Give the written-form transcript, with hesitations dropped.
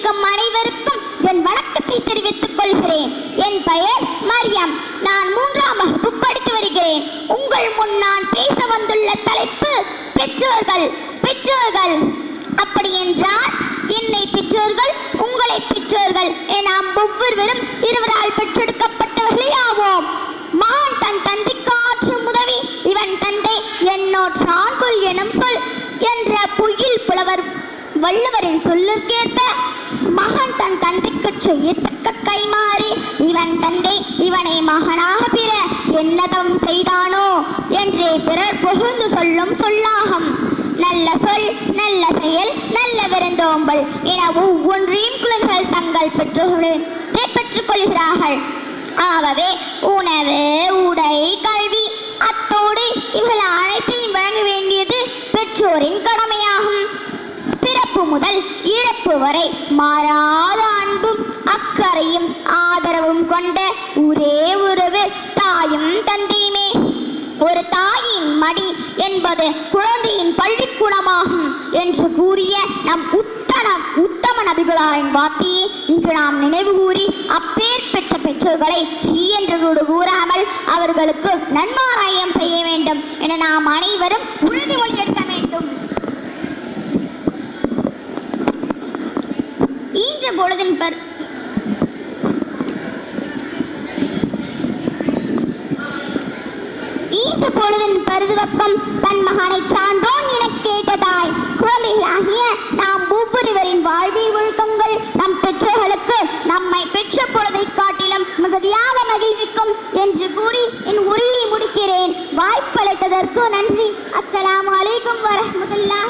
இருக்கும் அனைவருக்கும் என் வணக்கத்தை தெரிவித்துக் கொள்கிறேன். என் பெயர் மரியம். நான் 3ஆம் வகுப்பு படித்து வருகிறேன். உங்கள் முன் நான் பேச வந்துள்ள தலைப்பு பெற்றோர்கள். பெற்றோர்கள் அப்படி என்றால் என்னை பெற்றோர்கள், உங்களை பெற்றோர்கள் என நாம் ஒவ்வொருவரும் இருவரால் பெற்றெடுக்கப்பட்டவர்களே ஆவோம். மான் தன் தந்தைக்கு ஆற்றும் உதவி இவன் தந்தை என்னோற்றான் கொள் எனும் சொல் என்ற பொய்யில் புலவர் வள்ளுவரின் சொல்லிற்கேற்ப மகன் தன் தந்தைக்கு செய்யத்தக்க கைமாறி இவன் தந்தை இவனை மகனாக பிற என்னதம் செய்தானோ என்றே பிறர் புகழ்ந்து சொல்லும் சொல்லாகும். நல்ல சொல், நல்ல செயல், நல்ல விருந்தோம்பல் என ஒவ்வொன்றையும் குழந்தைகள் தங்கள் பெற்றோர்களை பெற்றுக் கொள்கிறார்கள். ஆகவே உணவு, உடை, கல்வி அத்தோடு இவர்கள் அனைத்தையும் வழங்க வேண்டியது பெற்றோரின் கடமையாகும். பிறப்பு முதல் இறப்பு வரை மாறாத அன்பும் அக்கறையும் ஆதரவும் கொண்ட ஒரே உறவு தாயும் தந்தையுமே. ஒரு தாயின் மடி என்பது குழந்தையின் பள்ளிக்கூடமாகும் என்று கூறிய நம் உத்தம நபிகளாரின் வார்த்தையை இங்கு நாம் நினைவு கூறி அப்பேர் பெற்ற பெற்றோர்களை சீ என்று கூறாமல் அவர்களுக்கு நன்மாராயம் செய்ய வேண்டும் என நாம் அனைவரும் உறுதிமொழி எடுக்க வேண்டும். ஈன்ற பொழுதின் பருதுவக்கம் தன் மகனை சான்றோன் என கேட்டதாய் குழந்தைகளாகிய நாம் ஒவ்வொருவரின் வாழ்வை ஒழுக்கங்கள் நம் பெற்றோர்களுக்கு நம்மை பெற்ற பொழுதை காட்டிலும் மிகுதியாக மகிழ்விக்கும் என்று கூறி என் உரையை முடிக்கிறேன். வாய்ப்பளித்ததற்கு நன்றி. அஸ்ஸலாமு அலைக்கும் வரஹ்மத்துல்லாஹி